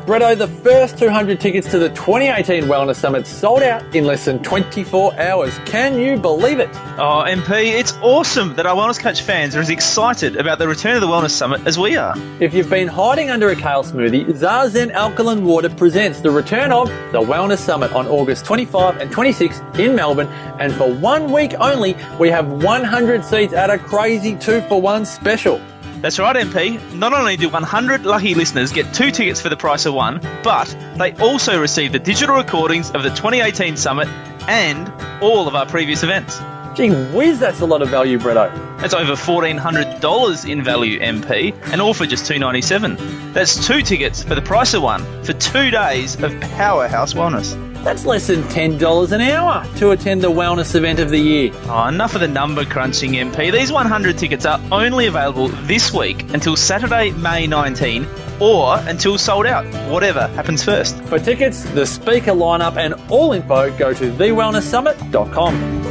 Bretto, the first 200 tickets to the 2018 Wellness Summit sold out in less than 24 hours. Can you believe it? Oh, MP, it's awesome that our Wellness Coach fans are as excited about the return of the Wellness Summit as we are. If you've been hiding under a kale smoothie, Zazen Alkaline Water presents the return of the Wellness Summit on August 25 and 26 in Melbourne. And for 1 week only, we have 100 seats at a crazy 2-for-1 special. That's right, MP. Not only do 100 lucky listeners get 2 tickets for the price of 1, but they also receive the digital recordings of the 2018 Summit and all of our previous events. Gee whiz, that's a lot of value, Bretto. That's over $1,400 in value, MP, and all for just $297. That's 2 tickets for the price of 1 for 2 days of Powerhouse Wellness. That's less than $10 an hour to attend the wellness event of the year. Oh, enough of the number crunching, MP. These 100 tickets are only available this week until Saturday, May 19, or until sold out, whatever happens first. For tickets, the speaker lineup and all info, go to thewellnesssummit.com.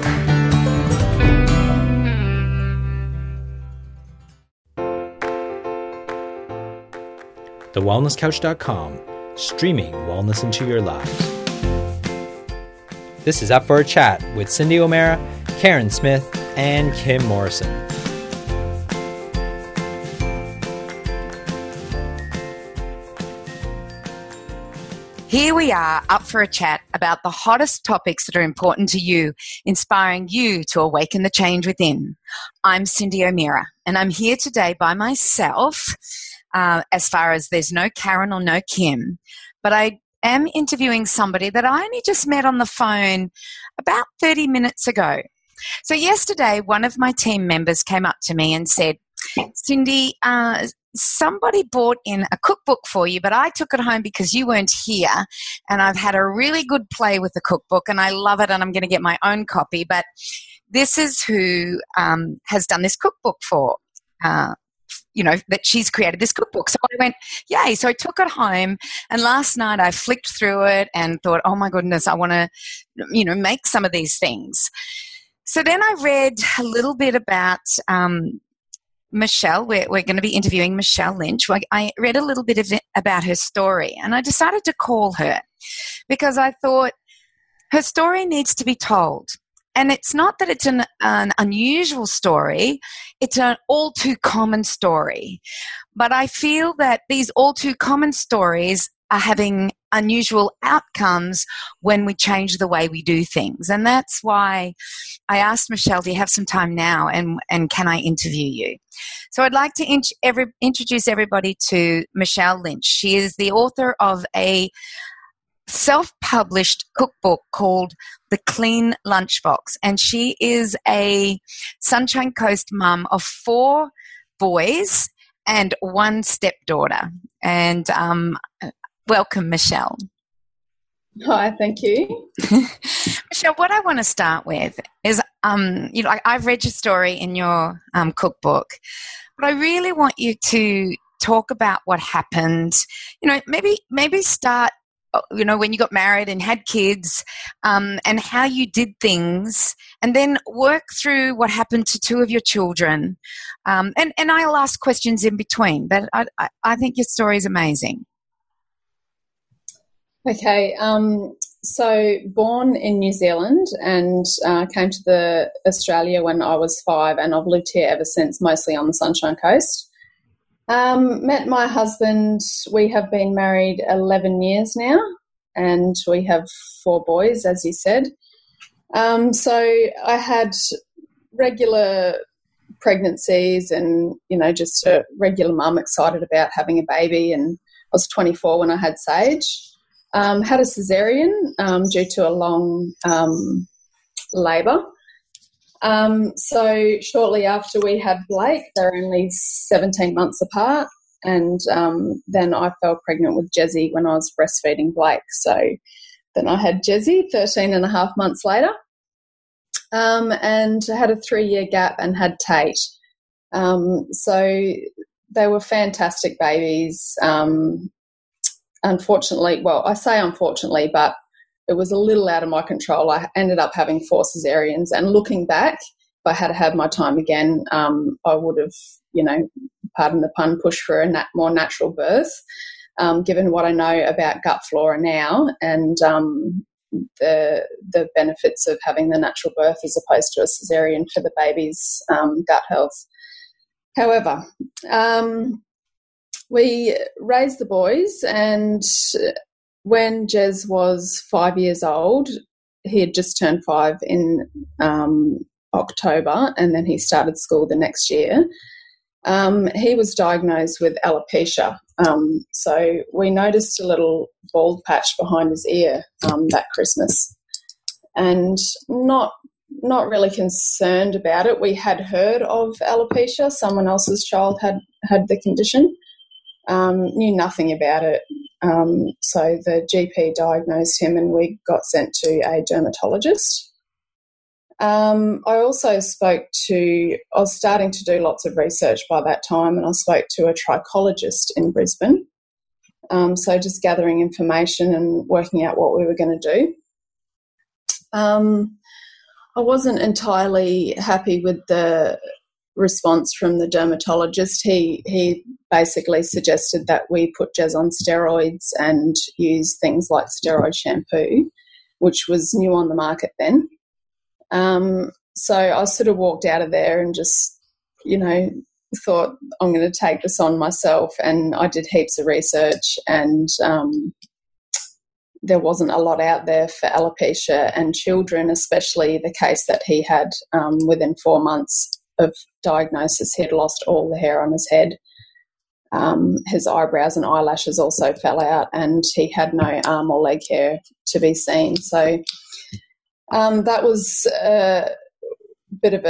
TheWellnessCouch.com, streaming wellness into your lives. This is Up for a Chat with Cindy O'Mara, Karen Smith, and Kim Morrison. Here we are, up for a chat about the hottest topics that are important to you, inspiring you to awaken the change within. I'm Cindy O'Mara, and I'm here today by myself, as far as there's no Karen or no Kim, but I am interviewing somebody that I only just met on the phone about 30 minutes ago. So yesterday, one of my team members came up to me and said, Cindy, somebody brought in a cookbook for you, but I took it home because you weren't here, and I've had a really good play with the cookbook, and I love it, and I'm going to get my own copy, but this is who has done this cookbook for that she's created this cookbook. So I went, yay. So I took it home, and last night I flicked through it and thought, oh my goodness, I want to, make some of these things. So then I read a little bit about Michele. We're going to be interviewing Michele Lynch. I read a little bit about her story, and I decided to call her because I thought her story needs to be told. And it's not that it's an unusual story, it's an all too common story. But I feel that these all too common stories are having unusual outcomes when we change the way we do things. And that's why I asked Michele, do you have some time now, and can I interview you? So I'd like to introduce everybody to Michele Lynch. She is the author of a self-published cookbook called The Clean Lunchbox, and she is a Sunshine Coast mum of 4 boys and 1 stepdaughter. And welcome, Michele. Hi, thank you. Michele, what I want to start with is, I've read your story in your cookbook, but I really want you to talk about what happened. Maybe start when you got married and had kids, and how you did things, and then work through what happened to 2 of your children. And I'll ask questions in between, but I think your story is amazing. Okay, so born in New Zealand and came to Australia when I was 5, and I've lived here ever since, mostly on the Sunshine Coast. Met my husband. We have been married 11 years now, and we have 4 boys, as you said. So I had regular pregnancies and, just a regular mum, excited about having a baby, and I was 24 when I had Sage. Had a caesarean due to a long labour. So shortly after we had Blake, they're only 17 months apart, and then I fell pregnant with Jezzy when I was breastfeeding Blake. So then I had Jezzy 13 and a half months later, and I had a 3-year gap and had Tate. So they were fantastic babies. Unfortunately, well, I say unfortunately, but it was a little out of my control. I ended up having 4 caesareans, and looking back, if I had had my time again, I would have, pardon the pun, pushed for a more natural birth. given what I know about gut flora now and the benefits of having the natural birth as opposed to a cesarean for the baby's gut health. However, we raised the boys, and when Jez was 5 years old, he had just turned 5 in October, and then he started school the next year. He was diagnosed with alopecia. So we noticed a little bald patch behind his ear that Christmas, and not really concerned about it. We had heard of alopecia. Someone else's child had the condition. Knew nothing about it. So the GP diagnosed him, and we got sent to a dermatologist. I also I was starting to do lots of research by that time, and I spoke to a trichologist in Brisbane. So just gathering information and working out what we were going to do. I wasn't entirely happy with the response from the dermatologist. He basically suggested that we put Jez on steroids and use things like steroid shampoo, which was new on the market then. So I sort of walked out of there and just, thought I'm going to take this on myself, and I did heaps of research, and there wasn't a lot out there for alopecia and children, especially the case that he had within 4 months of diagnosis. He had lost all the hair on his head. His eyebrows and eyelashes also fell out, and he had no arm or leg hair to be seen. So that was a bit of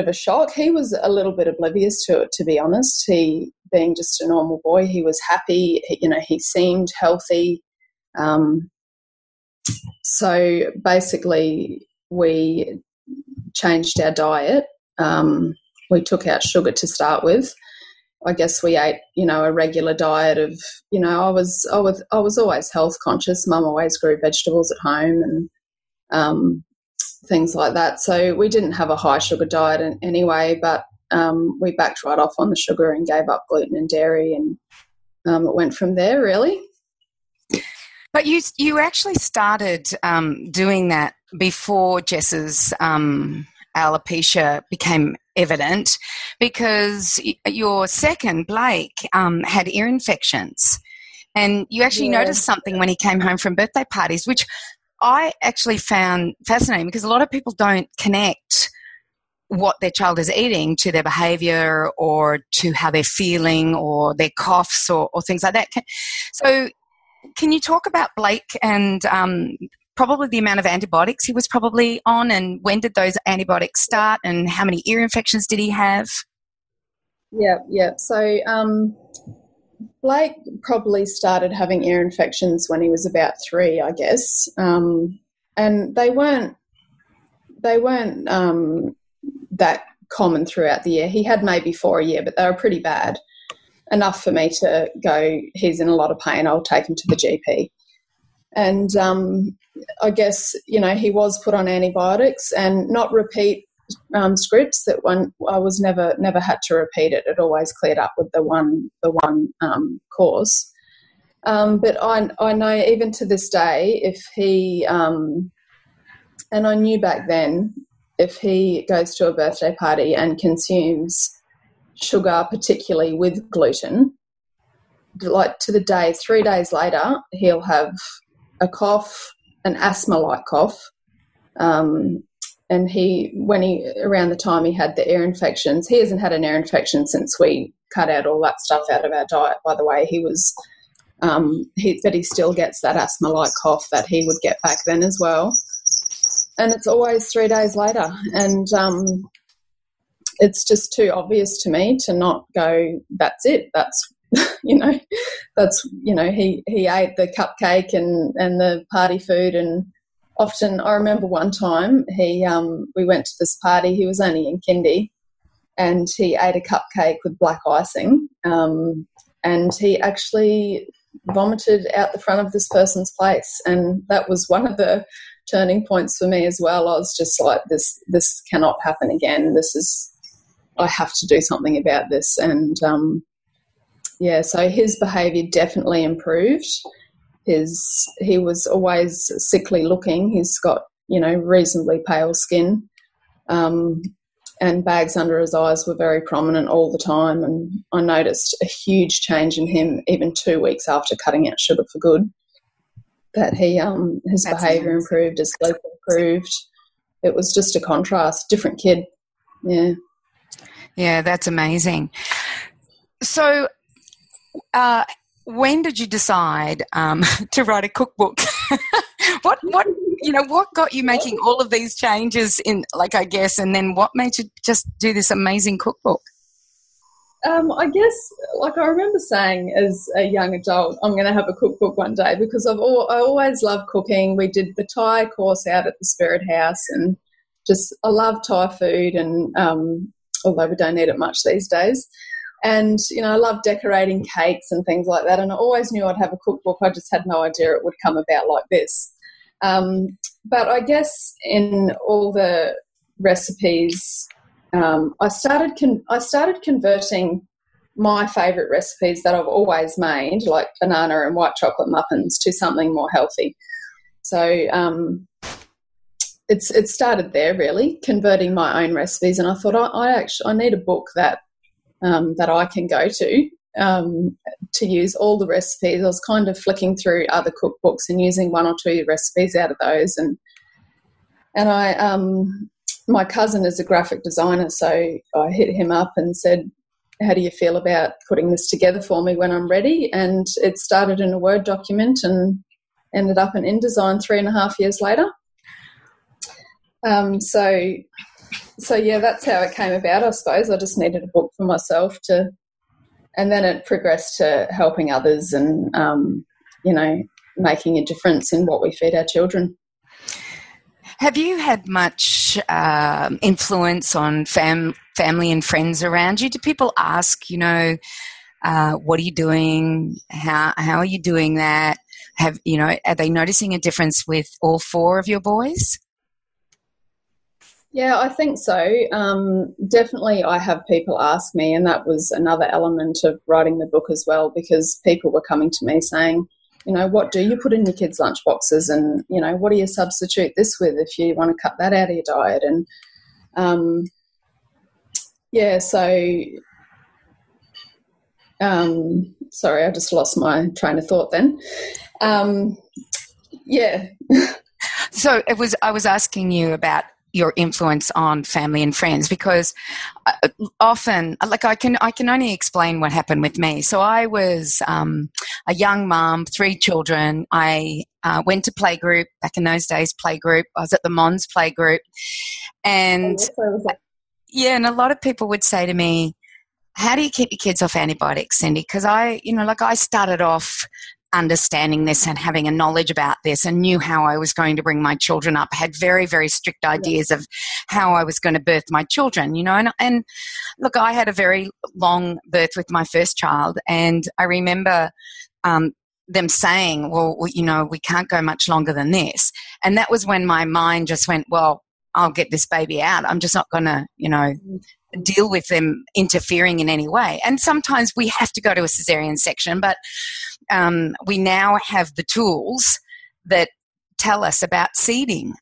a shock. He was a little bit oblivious to it, to be honest. He, being just a normal boy, he was happy. He seemed healthy. So basically, we changed our diet. We took out sugar to start with. I guess we ate, a regular diet of, I was always health conscious. Mum always grew vegetables at home and things like that. So we didn't have a high sugar diet anyway, but we backed right off on the sugar and gave up gluten and dairy, and it went from there, really. But you actually started doing that before Jess's alopecia became evident, because your second, Blake, had ear infections, and you actually noticed something when he came home from birthday parties, which I actually found fascinating, because a lot of people don't connect what their child is eating to their behaviour or to how they're feeling or their coughs or things like that. So can you talk about Blake and probably the amount of antibiotics he was probably on, and when did those antibiotics start, and how many ear infections did he have? Yeah. So Blake probably started having ear infections when he was about 3, I guess, and they weren't that common throughout the year. He had maybe 4 a year, but they were pretty bad, enough for me to go, he's in a lot of pain, I'll take him to the GP. And I guess, he was put on antibiotics, and not repeat scripts. That one, I was never had to repeat it. It always cleared up with the one course. But I know even to this day, if he and I knew back then, if he goes to a birthday party and consumes sugar, particularly with gluten, like to the day, 3 days later, he'll have a cough, an asthma-like cough. And around the time he had the ear infections, he hasn't had an ear infection since we cut out all that stuff out of our diet, by the way. But he still gets that asthma-like cough that he would get back then as well. And it's always 3 days later. And it's just too obvious to me to not go, that's it. That's, he ate the cupcake and the party food. And often, I remember one time we went to this party. He was only in kindy, and he ate a cupcake with black icing, and he actually vomited out the front of this person's place. And that was one of the turning points for me as well. I was just like, this cannot happen again. I have to do something about this. And so his behaviour definitely improved. He was always sickly looking. He's got, reasonably pale skin, and bags under his eyes were very prominent all the time. And I noticed a huge change in him even 2 weeks after cutting out sugar for good. That his behaviour improved, his sleep improved. It was just a contrast, different kid. Yeah. Yeah, that's amazing. So, when did you decide to write a cookbook? What got you making all of these changes and then what made you just do this amazing cookbook? I guess, I remember saying as a young adult, I'm going to have a cookbook one day because I always loved cooking. We did the Thai course out at the Spirit House, and I love Thai food, and although we don't eat it much these days. And, I love decorating cakes and things like that, and I always knew I'd have a cookbook. I just had no idea it would come about like this. But I guess in all the recipes, I started converting my favourite recipes that I've always made, like banana and white chocolate muffins, to something more healthy. So it started there, really, converting my own recipes. And I thought I need a book that I can go to use all the recipes. I was kind of flicking through other cookbooks and using one or two recipes out of those. And I my cousin is a graphic designer, so I hit him up and said, how do you feel about putting this together for me when I'm ready? And it started in a Word document and ended up in InDesign 3.5 years later. So yeah, that's how it came about, I suppose. I just needed a book for myself and then it progressed to helping others and, making a difference in what we feed our children. Have you had much influence on family and friends around you? Do people ask, what are you doing? How are you doing that? Are they noticing a difference with all four of your boys? Yeah, I think so. Definitely I have people ask me, and that was another element of writing the book as well, because people were coming to me saying, what do you put in your kids' lunchboxes, and, what do you substitute this with if you want to cut that out of your diet? And, sorry, I just lost my train of thought then. So I was asking you about your influence on family and friends, because often, I can only explain what happened with me. So I was a young mom, 3 children. I went to playgroup back in those days. Playgroup. I was at the Mons playgroup, and and a lot of people would say to me, "How do you keep your kids off antibiotics, Cindy?" Because I started off understanding this and having a knowledge about this and knew how I was going to bring my children up. I had very, very strict ideas of how I was going to birth my children, and look, I had a very long birth with my first child, and I remember them saying, well, we can't go much longer than this. And that was when my mind just went, well, I'll get this baby out. I'm just not going to, deal with them interfering in any way. And sometimes we have to go to a cesarean section, but we now have the tools that tell us about seeding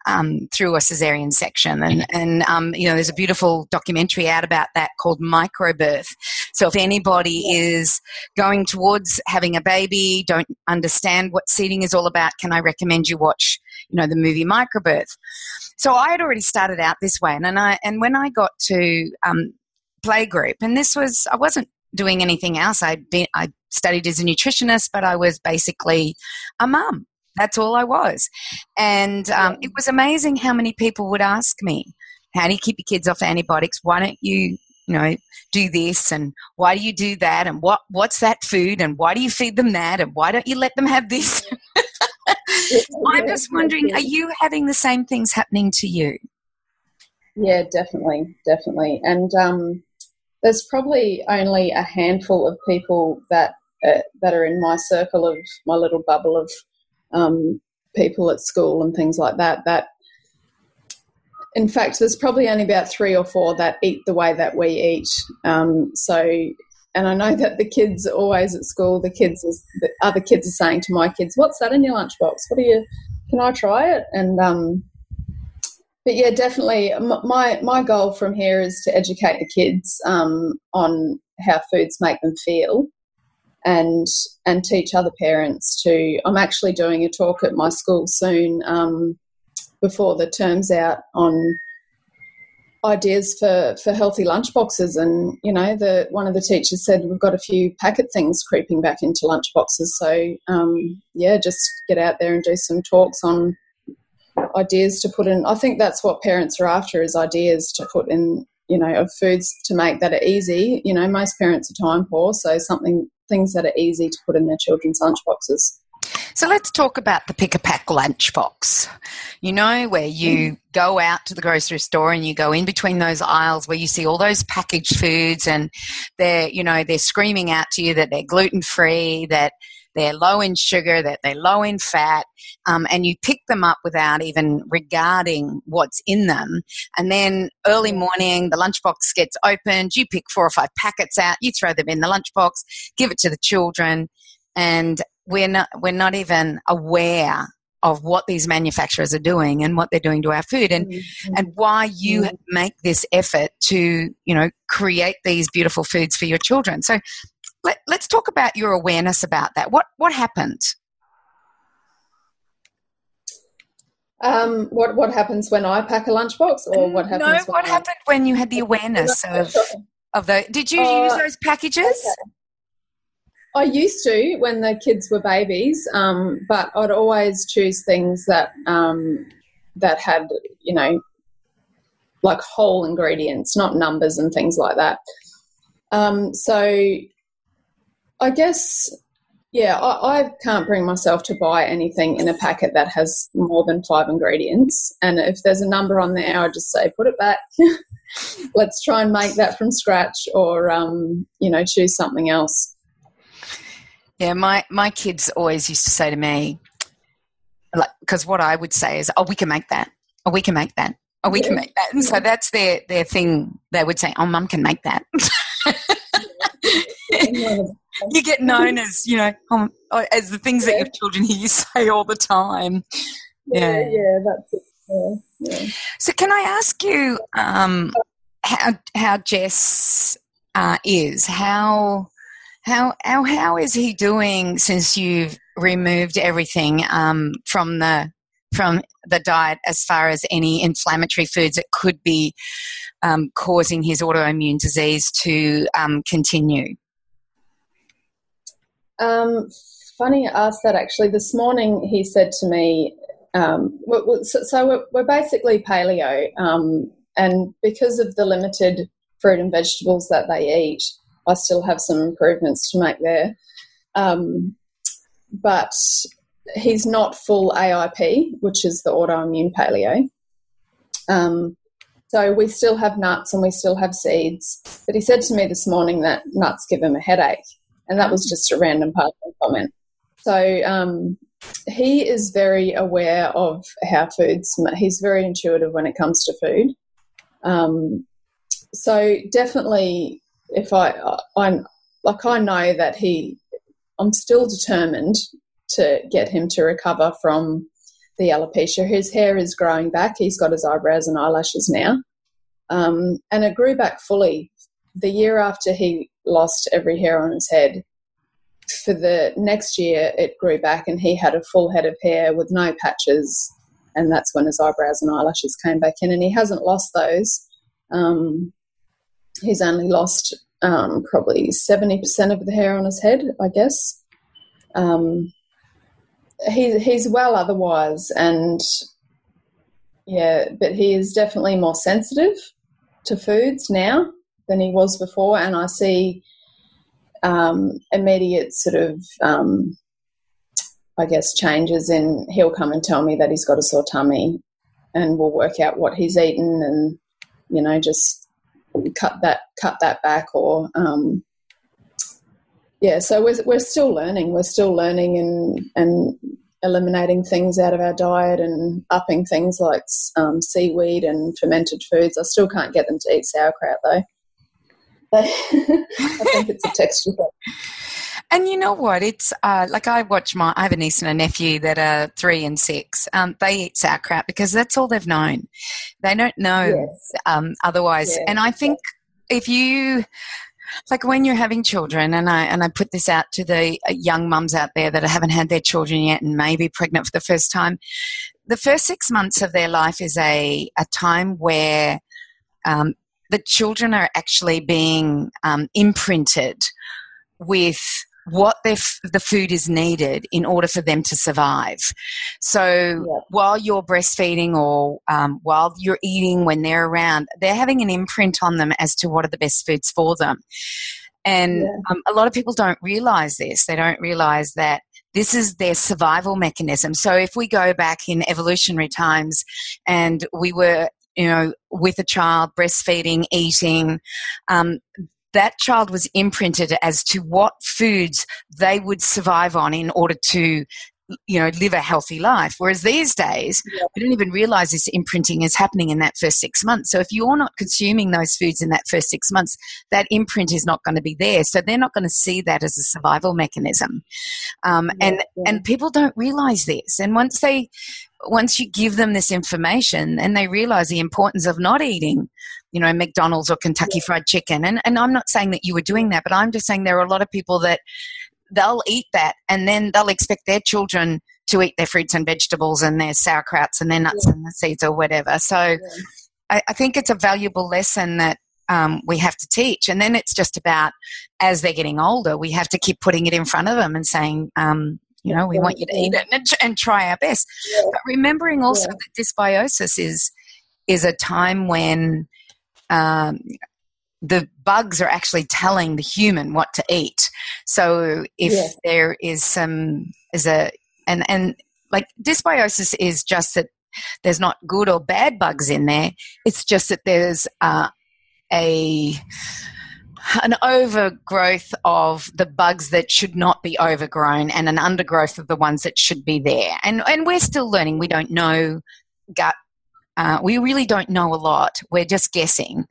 through a cesarean section. And there's a beautiful documentary out about that called Microbirth. So if anybody is going towards having a baby, don't understand what seeding is all about, can I recommend you watch, the movie Microbirth? So I had already started out this way. And when I got to playgroup, and I wasn't doing anything else. I studied as a nutritionist, but I was basically a mum. That's all I was. And it was amazing how many people would ask me, how do you keep your kids off antibiotics? Why don't you, do this? And why do you do that? And what's that food? And why do you feed them that? And why don't you let them have this? I'm just wondering, are you having the same things happening to you? Yeah, definitely. And there's probably only a handful of people that are in my circle of my little bubble of people at school and things like that. That, in fact, there's probably only about 3 or 4 that eat the way that we eat. So and I know that the kids are always at school, the other kids are saying to my kids, "What's that in your lunchbox? Can I try it?" And but yeah, definitely my goal from here is to educate the kids on how foods make them feel, and teach other parents to. I'm actually doing a talk at my school soon, before the term's out, on ideas for healthy lunchboxes. And one of the teachers said we've got a few packet things creeping back into lunchboxes. So just get out there and do some talks on ideas to put in. I think that's what parents are after, is ideas to put in, of foods to make that are easy. Most parents are time poor, so things that are easy to put in their children's lunchboxes. So let's talk about the pick-a-pack lunchbox, where you go out to the grocery store and you go in between those aisles where you see all those packaged foods, and they're screaming out to you that they're gluten-free, that they're low in sugar, that they're low in fat, and you pick them up without even regarding what's in them. And then early morning, the lunchbox gets opened, you pick 4 or 5 packets out, you throw them in the lunchbox, give it to the children, and we're not even aware of what these manufacturers are doing and what they're doing to our food, and why you make this effort to create these beautiful foods for your children. So let's talk about your awareness about that. What happened? What happens when I pack a lunchbox, or what happens? No, what happened when you had the awareness of the? Did you use those packages? Okay. I used to when the kids were babies, but I'd always choose things that had, like whole ingredients, not numbers and things like that. So I guess, I can't bring myself to buy anything in a packet that has more than 5 ingredients. And if there's a number on there, I just say, put it back. Let's try and make that from scratch, or, choose something else. Yeah, my kids always used to say to me, because what I would say is, "Oh, we can make that. Oh, we can make that. Oh, we can make that." And so that's their thing. They would say, "Oh, Mum can make that." You get known as, as the things that your children hear you say all the time. Yeah, that's it. Yeah. So can I ask you how Jess is? How is he doing since you've removed everything from the diet, as far as any inflammatory foods that could be causing his autoimmune disease to continue? Funny you asked that, actually. This morning he said to me, so we're basically paleo, and because of the limited fruit and vegetables that they eat, I still have some improvements to make there. But he's not full AIP, which is the autoimmune paleo. So we still have nuts and we still have seeds. But he said to me this morning that nuts give him a headache, and that was just a random passing comment. So he is very aware of how he's very intuitive when it comes to food. So definitely, if I know that I'm still determined to get him to recover from the alopecia. His hair is growing back. He's got his eyebrows and eyelashes now. And it grew back fully. The year after he lost every hair on his head, for the next year it grew back and he had a full head of hair with no patches, and that's when his eyebrows and eyelashes came back in, and he hasn't lost those. He's only lost probably 70% of the hair on his head, I guess. He's well otherwise, and but he is definitely more sensitive to foods now than he was before, and I see immediate sort of I guess changes in. He'll come and tell me that he's got a sore tummy, and we'll work out what he's eaten, and just cut that back, or so we're still learning. We're still learning and eliminating things out of our diet and upping things like seaweed and fermented foods. I still can't get them to eat sauerkraut though. I think it's a texture thing. And you know what? It's like I have a niece and a nephew that are 3 and 6. They eat sauerkraut because that's all they've known. They don't know otherwise. Yeah. And I think if you, like when you're having children, and I put this out to the young mums out there that haven't had their children yet and may be pregnant for the first time, the first 6 months of their life is a time where the children are actually being imprinted with what the food is needed in order for them to survive. So while you're breastfeeding or while you're eating when they're around, they're having an imprint on them as to what are the best foods for them. And a lot of people don't realize this. They don't realize that this is their survival mechanism. So if we go back in evolutionary times and we were, with a child breastfeeding, eating, that child was imprinted as to what foods they would survive on in order to, live a healthy life. Whereas these days, we don't even realize this imprinting is happening in that first 6 months. So if you're not consuming those foods in that first 6 months, that imprint is not going to be there. So they're not going to see that as a survival mechanism. And people don't realize this. And once you give them this information and they realize the importance of not eating, McDonald's or Kentucky Fried Chicken. And I'm not saying that you were doing that, but I'm just saying there are a lot of people that they'll eat that and then they'll expect their children to eat their fruits and vegetables and their sauerkrauts and their nuts and the seeds or whatever. So I think it's a valuable lesson that we have to teach. And then it's just about, as they're getting older, we have to keep putting it in front of them and saying, we want you to eat it and try our best. But remembering also that dysbiosis is a time when the bugs are actually telling the human what to eat. So if there is and like dysbiosis is just that there's not good or bad bugs in there. It's just that there's an overgrowth of the bugs that should not be overgrown and an undergrowth of the ones that should be there. And we're still learning. We don't know gut. We really don't know a lot. We're just guessing.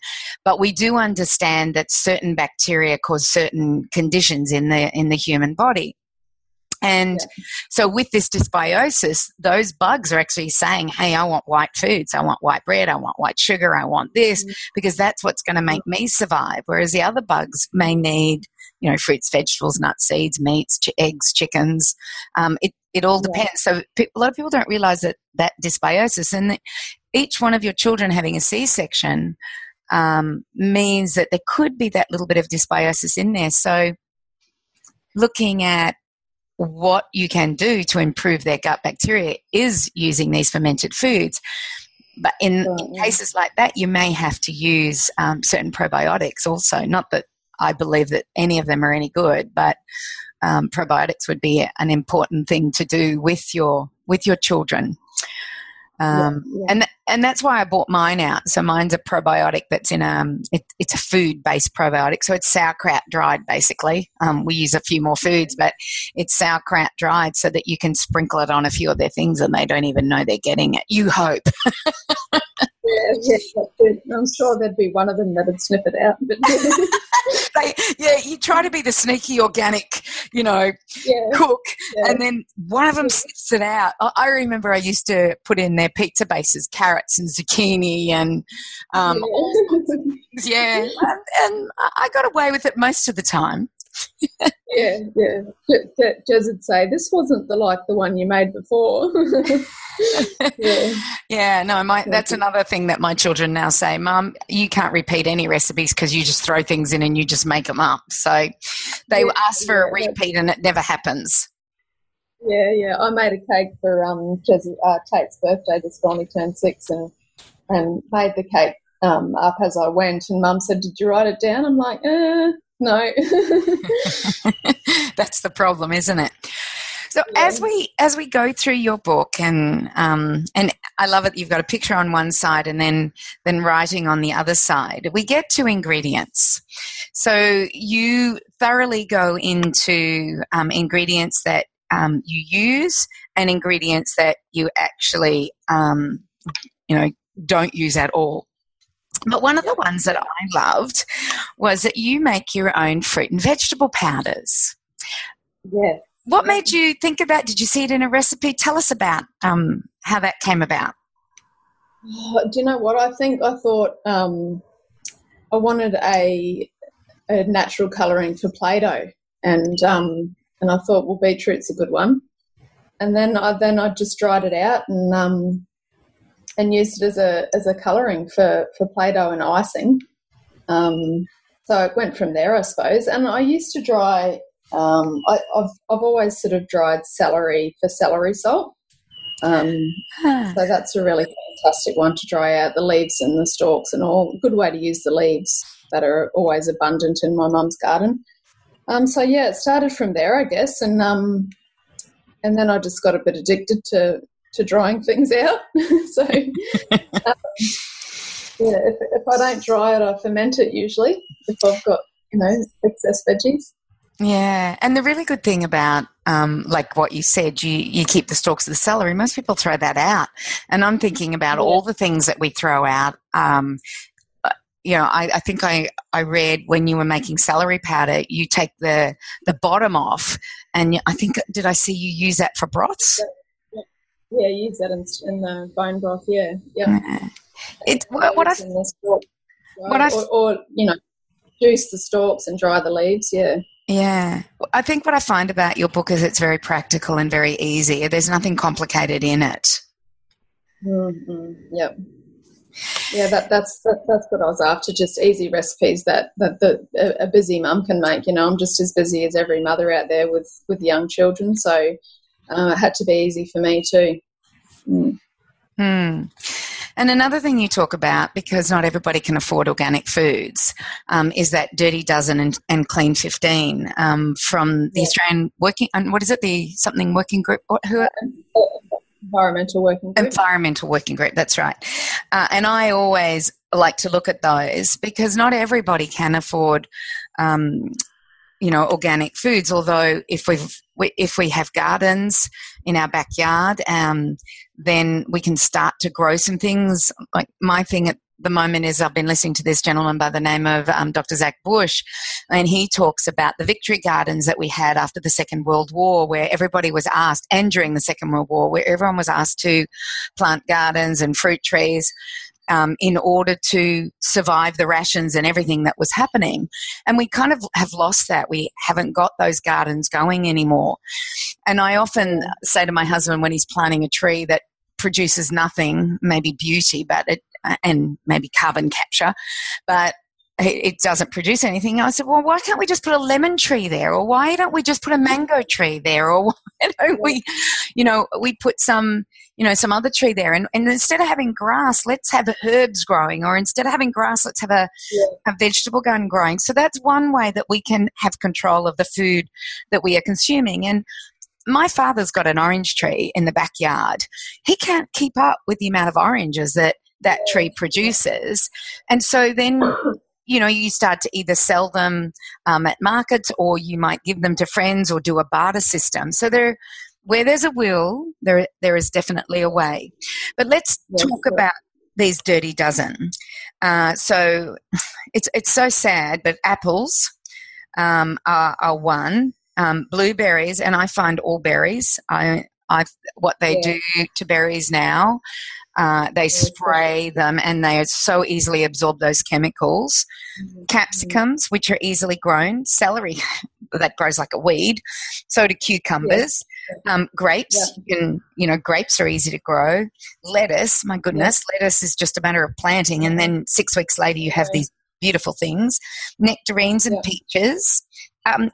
But we do understand that certain bacteria cause certain conditions in the human body. And so with this dysbiosis, those bugs are actually saying, hey, I want white foods. I want white bread. I want white sugar. I want this because that's what's going to make me survive. Whereas the other bugs may need, fruits, vegetables, nuts, seeds, meats, eggs, chickens. It all depends. So a lot of people don't realize that dysbiosis and each one of your children having a C-section means that there could be that little bit of dysbiosis in there. So looking at what you can do to improve their gut bacteria is using these fermented foods. But in cases like that, you may have to use certain probiotics also. Not that I believe that any of them are any good, but probiotics would be an important thing to do with your children. And that's why I bought mine out. So mine's a probiotic that's in it's a food-based probiotic. So it's sauerkraut dried, basically. We use a few more foods, but it's sauerkraut dried so that you can sprinkle it on a few of their things and they don't even know they're getting it. You hope. That's good. I'm sure there'd be one of them that would sniff it out. But you try to be the sneaky organic, cook, and then one of them sniffs it out. I remember I used to put in their pizza bases, carrots and zucchini and all sorts of things. Yeah, and I got away with it most of the time. Jez would say, this wasn't like the one you made before. That's another thing that my children now say, Mum, you can't repeat any recipes because you just throw things in and you just make them up. So they ask for a repeat and it never happens. I made a cake for Tate's birthday just when he turned 6 and made the cake up as I went, and Mum said, did you write it down? I'm like, no. That's the problem, isn't it? So as we go through your book, and I love it, you've got a picture on one side and then writing on the other side. We get to ingredients. So you thoroughly go into ingredients that you use and ingredients that you actually don't use at all. But one of the ones that I loved was that you make your own fruit and vegetable powders. Yeah. What made you think of that? Did you see it in a recipe? Tell us about how that came about. Oh, do you know what? I thought I wanted a natural colouring for Play-Doh, and I thought, well, beetroot's a good one. And then I just dried it out and used it as a colouring for Play-Doh and icing. So it went from there, I suppose. And I used to dry. I've always sort of dried celery for celery salt. So that's a really fantastic one to dry out, the leaves and the stalks and all. Good way to use the leaves that are always abundant in my mum's garden. So yeah, it started from there, I guess, and then I just got a bit addicted to drying things out. So yeah, if I don't dry it, I ferment it usually if I've got excess veggies. Yeah, and the really good thing about, like what you said, you keep the stalks of the celery. Most people throw that out, and I'm thinking about all the things that we throw out. I think I read when you were making celery powder, you take the bottom off, and I think, did I see you use that for broths? Yeah, use that in the bone broth. Yeah. It's juice the stalks and dry the leaves. Yeah. Yeah. I think what I find about your book is it's very practical and very easy. There's nothing complicated in it. Mm-hmm. Yep. Yeah, that's what I was after, just easy recipes that a busy mum can make. I'm just as busy as every mother out there with young children, so it had to be easy for me too. And another thing you talk about, because not everybody can afford organic foods, is that Dirty Dozen and Clean 15 from the Australian Working, what is it, the Working Group? Environmental Working Group. Environmental Working Group, that's right. And I always like to look at those because not everybody can afford organic foods, although if we have gardens in our backyard, then we can start to grow some things. Like my thing at the moment is I've been listening to this gentleman by the name of Dr. Zach Bush, and he talks about the victory gardens that we had after the Second World War, where everybody was asked, and during the Second World War, where everyone was asked to plant gardens and fruit trees in order to survive the rations and everything that was happening. And we kind of have lost that. We haven't got those gardens going anymore. And I often say to my husband when he's planting a tree that produces nothing, maybe beauty, and maybe carbon capture, but it doesn't produce anything. I said, well, why can't we just put a lemon tree there? Or why don't we just put a mango tree there? Or why don't we put some other tree there? And instead of having grass, let's have herbs growing. Or instead of having grass, let's have a vegetable garden growing. So that's one way that we can have control of the food that we are consuming. And my father's got an orange tree in the backyard. He can't keep up with the amount of oranges that tree produces. And so then you start to either sell them at markets, or you might give them to friends or do a barter system. So where there's a will, there is definitely a way. But let's talk about these Dirty Dozen. So it's so sad, but apples are one. Blueberries, and I find all berries. What they do to berries now, they spray them and they so easily absorb those chemicals. Capsicums, which are easily grown. Celery, that grows like a weed. So do cucumbers. Grapes, grapes are easy to grow. Lettuce, my goodness, lettuce is just a matter of planting, and then 6 weeks later you have these beautiful things. Nectarines and peaches.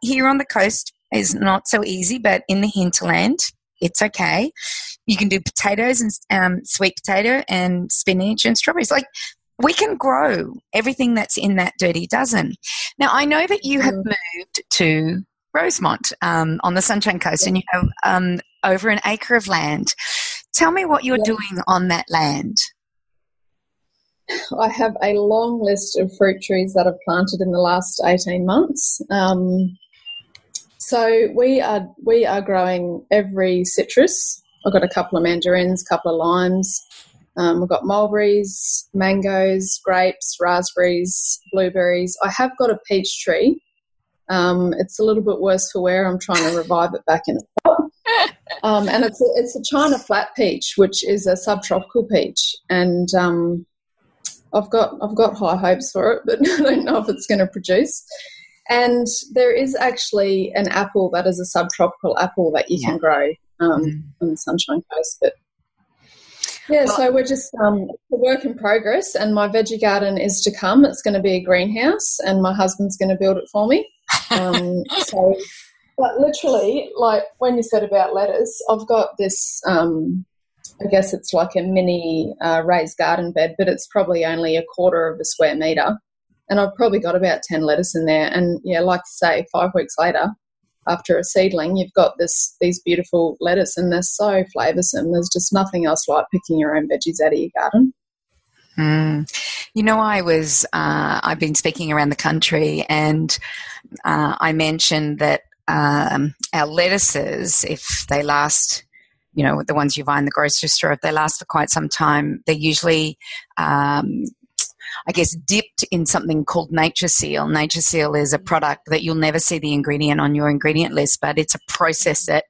Here on the coast is not so easy, but in the hinterland, it's okay. You can do potatoes and sweet potato and spinach and strawberries. Like, we can grow everything that's in that Dirty Dozen. Now, I know that you have moved to Rosemont on the Sunshine Coast, and you have over an acre of land. Tell me what you're doing on that land. I have a long list of fruit trees that I've planted in the last 18 months. So we are growing every citrus. I've got a couple of mandarins, a couple of limes, We've got mulberries, mangoes, grapes, raspberries, blueberries. I have got a peach tree. It's a little bit worse for wear. I'm trying to revive it back in. And it's a China flat peach, which is a subtropical peach, and I've got high hopes for it, but I don't know if it's going to produce. And there is actually an apple that is a subtropical apple that you can grow on the Sunshine Coast. But yeah, so we're just a work in progress, and my veggie garden is to come. It's going to be a greenhouse, and my husband's going to build it for me. But literally, like when you said about lettuce, I've got this, I guess it's like a mini raised garden bed, but it's probably only a quarter of a square metre. And I've probably got about 10 lettuce in there. And, yeah, like I say, 5 weeks later, after a seedling, you've got these beautiful lettuce, and they're so flavoursome. There's just nothing else like picking your own veggies out of your garden. You know, I've been speaking around the country, and I mentioned that our lettuces, if they last, you know, the ones you buy in the grocery store, if they last for quite some time, they're usually, I guess, dipped in something called Nature Seal. Nature Seal is a product that you'll never see the ingredient on your ingredient list, but it's a process that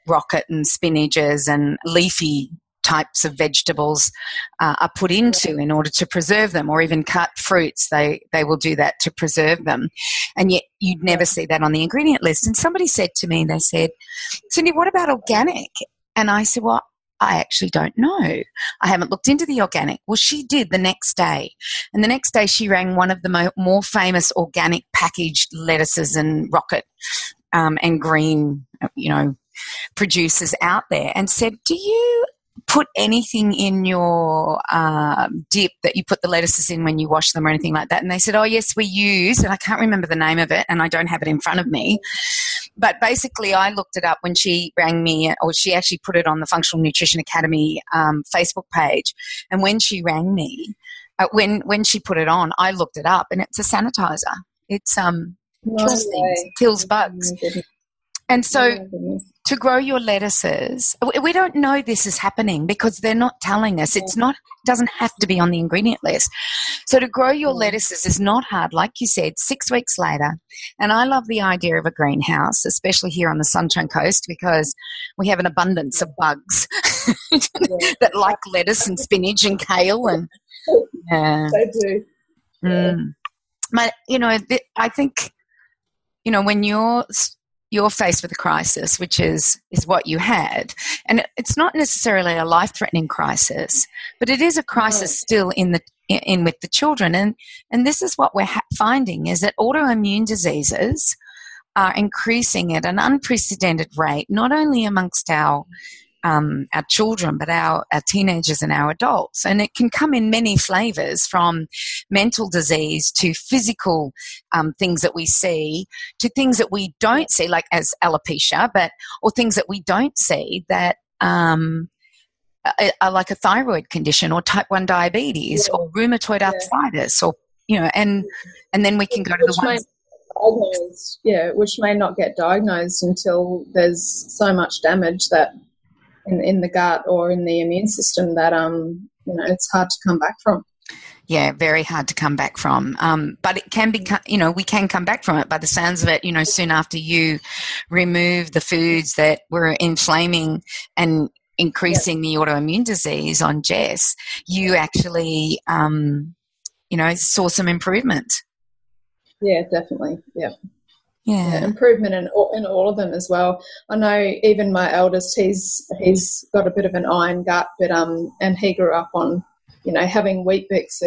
rocket and spinaches and leafy types of vegetables are put into in order to preserve them, or even cut fruits. They will do that to preserve them. And yet you'd never see that on the ingredient list. And somebody said to me, they said, "Cindy, what about organic?" And I said, "Well, I actually don't know. I haven't looked into the organic." Well, she did the next day. And the next day she rang one of the more famous organic packaged lettuces and rocket and green, you know, producers out there, and said, "Do you put anything in your dip that you put the lettuces in when you wash them or anything like that?" And they said, "Oh, yes, we use," and I can't remember the name of it, and I don't have it in front of me. But basically, I looked it up when she rang me, or she actually put it on the Functional Nutrition Academy Facebook page. And when she rang me, when she put it on, I looked it up, and it's a sanitizer. It's kills things, kills bugs. And so to grow your lettuces, we don't know this is happening because they're not telling us. It doesn't have to be on the ingredient list. So to grow your lettuces is not hard. Like you said, 6 weeks later. And I love the idea of a greenhouse, especially here on the Sunshine Coast, because we have an abundance of bugs that like lettuce and spinach and kale. And they do. But, you know, I think, you know, when you're faced with a crisis, which is what you had, and it's not necessarily a life-threatening crisis, but it is a crisis still in with the children, and this is what we're finding, is that autoimmune diseases are increasing at an unprecedented rate, not only amongst our children, but our teenagers and our adults. And it can come in many flavors, from mental disease to physical things that we see, to things that we don't see, like as alopecia, or things that we don't see that are like a thyroid condition, or type 1 diabetes, or rheumatoid arthritis, or, you know, and then we can go to the ones. Which may not get diagnosed until there's so much damage that in the gut or in the immune system that you know, it's hard to come back from. Yeah, very hard to come back from. But it can be, you know, we can come back from it by the sounds of it. You know, soon after you remove the foods that were inflaming and increasing the autoimmune disease on Jess, you actually, you know, saw some improvement. Yeah, definitely. Yeah. Yeah, improvement in all of them as well. I know even my eldest, he's got a bit of an iron gut, but and he grew up on, you know, having Wheat Bix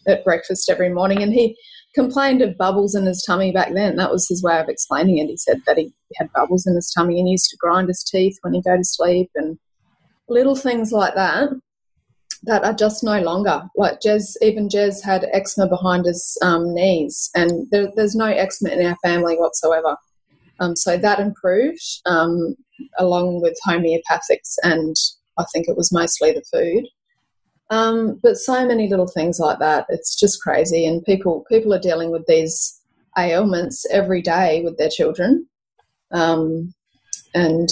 at breakfast every morning, and he complained of bubbles in his tummy back then. That was his way of explaining it. He said that he had bubbles in his tummy and he used to grind his teeth when he'd go to sleep, and little things like that are just no longer. Like Jez had eczema behind his knees, and there's no eczema in our family whatsoever. So that improved, along with homeopathics, and I think it was mostly the food. But so many little things like that, it's just crazy. And people are dealing with these ailments every day with their children. and,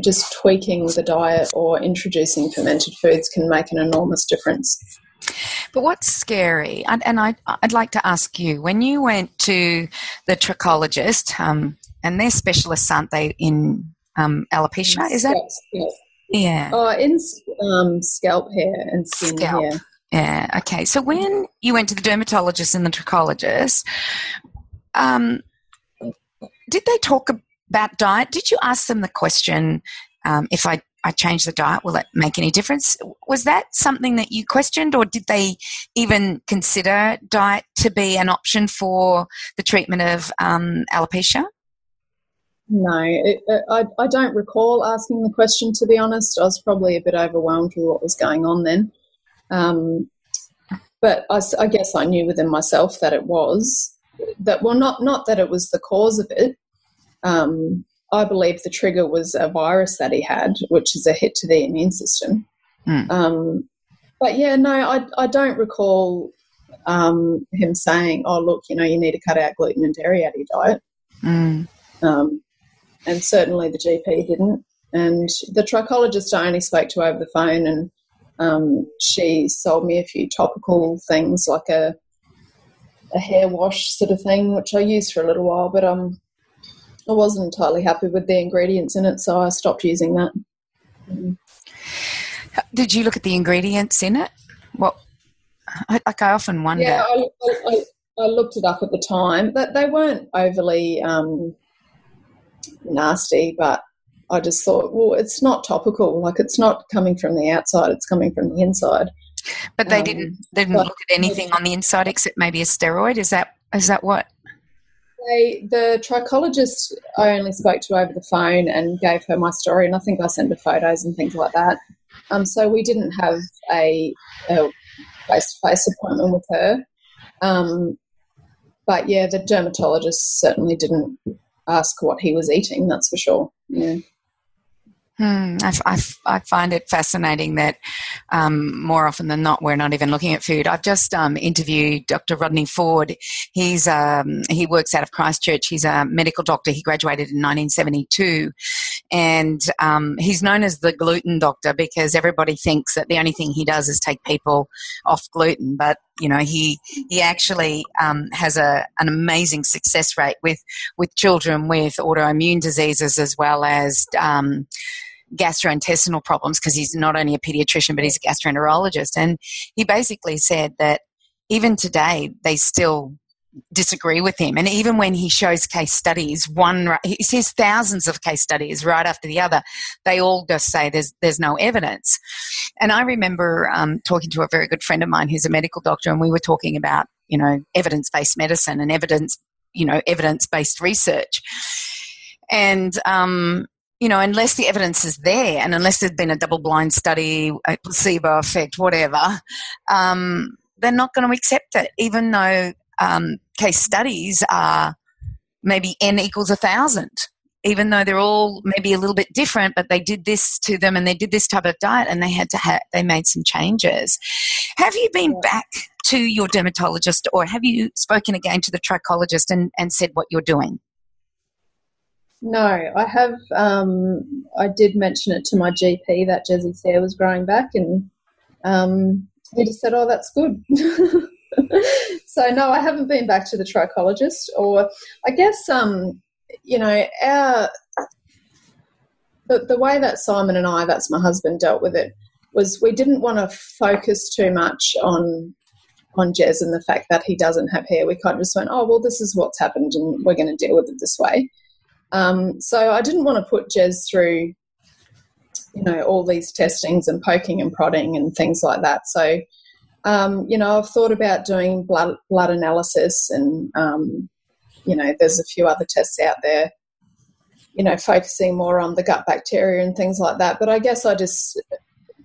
just tweaking the diet or introducing fermented foods can make an enormous difference. But what's scary, and I'd like to ask you, when you went to the trichologist, and they're specialists, aren't they, in alopecia? Is that? Scalp. Yeah. Oh, in scalp hair and skin hair. Yeah, okay. So when you went to the dermatologist and the trichologist, did they talk about diet? Did you ask them the question, if I change the diet, will it make any difference? Was that something that you questioned, or did they even consider diet to be an option for the treatment of alopecia? No, I don't recall asking the question, to be honest. I was probably a bit overwhelmed with what was going on then. But I guess I knew within myself that it was. Not that it was the cause of it. I believe the trigger was a virus that he had, which is a hit to the immune system. But yeah, no, I don't recall him saying, "Oh, look, you need to cut out gluten and dairy out of your diet." And certainly the GP didn't. And the trichologist I only spoke to over the phone, and she sold me a few topical things like a hair wash sort of thing, which I used for a little while, but I wasn't entirely happy with the ingredients in it, so I stopped using that. Did you look at the ingredients in it? Well, I often wonder. Yeah, I looked it up at the time. They weren't overly nasty, but I just thought, well, it's not topical. Like, it's not coming from the outside; it's coming from the inside. But they didn't look at anything on the inside except maybe a steroid. Is that what? The trichologist I only spoke to over the phone and gave her my story, and I think I sent her photos and things like that. So we didn't have a face-to-face appointment with her. But yeah, the dermatologist certainly didn't ask what he was eating, that's for sure. Yeah. I find it fascinating that more often than not we're not even looking at food. I've just interviewed Dr. Rodney Ford. He works out of Christchurch. He's a medical doctor. He graduated in 1972, and he's known as the gluten doctor because everybody thinks that the only thing he does is take people off gluten. But he actually has an amazing success rate with children with autoimmune diseases as well as gastrointestinal problems, because he's not only a pediatrician but he's a gastroenterologist. And he basically said that even today they still disagree with him, and even when he shows case studies, he says thousands of case studies right after the other, they all just say there's no evidence. And I remember talking to a very good friend of mine who's a medical doctor, and we were talking about evidence-based medicine and evidence-based research. And unless the evidence is there and unless there's been a double-blind study, a placebo effect, whatever, they're not going to accept it, even though case studies are maybe N equals 1,000, even though they're all maybe a little bit different, but they did this to them and they did this type of diet and they made some changes. Have you been back to your dermatologist, or have you spoken again to the trichologist and said what you're doing? No, I have. I did mention it to my GP that Jessie's hair was growing back, and he just said, "Oh, that's good." So no, I haven't been back to the trichologist, or I guess the way that Simon and I, that's my husband, dealt with it was we didn't want to focus too much on Jez and the fact that he doesn't have hair. We kind of just went, "Oh, well, this is what's happened, and we're going to deal with it this way." So I didn't want to put Jez through, all these testings and poking and prodding and things like that. So, I've thought about doing blood analysis and, there's a few other tests out there, focusing more on the gut bacteria and things like that. But I guess Jez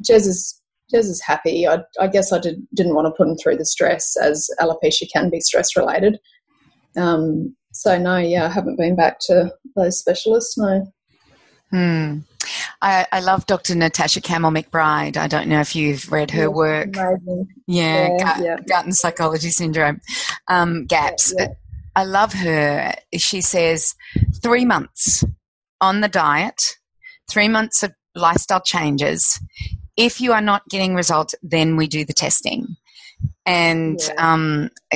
is happy. I guess I didn't want to put him through the stress, as alopecia can be stress related. So no, I haven't been back to those specialists, no. I love Dr. Natasha Campbell-McBride. I don't know if you've read her work. Amazing. Gut and Psychology Syndrome, GAPS. Yeah. I love her. She says 3 months on the diet, 3 months of lifestyle changes. If you are not getting results, then we do the testing. And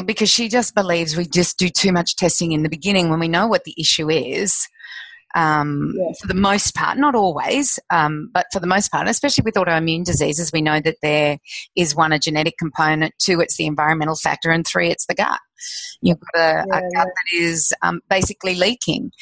because she just believes we just do too much testing in the beginning when we know what the issue is. For the most part, not always, but for the most part, especially with autoimmune diseases, we know that there is, one, a genetic component, two, it's the environmental factor, and three, it's the gut. You've got a gut that is basically leaking.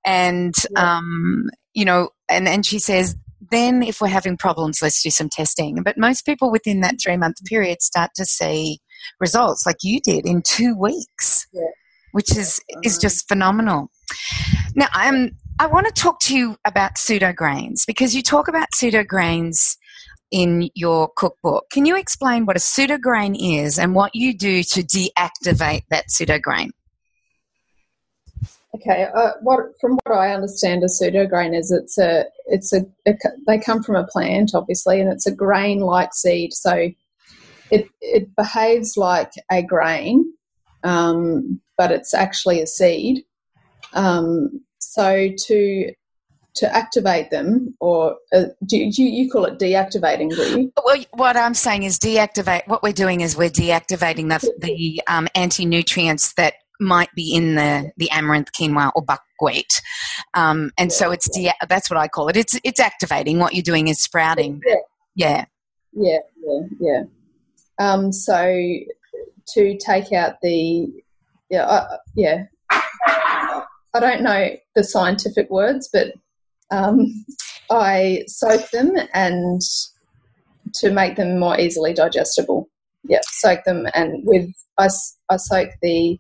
And, and she says, then if we're having problems, let's do some testing. But most people within that 3-month period start to see results like you did in 2 weeks, which is just phenomenal. Now, I want to talk to you about pseudograins, because you talk about pseudograins in your cookbook. Can you explain what a pseudograin is and what you do to deactivate that pseudograin? Okay, from what I understand, a pseudograin is they come from a plant, obviously, and it's a grain-like seed. So it behaves like a grain, but it's actually a seed. So to activate them, or do you call it deactivating, do you? Well, what I'm saying is deactivate. What we're doing is we're deactivating the anti-nutrients that might be in the amaranth, quinoa, or buckwheat, so it's that's what I call it. It's activating. What you're doing is sprouting. Yeah. So to take out I don't know the scientific words, but I soak them and to make them more easily digestible. Yeah, soak them, and I soak the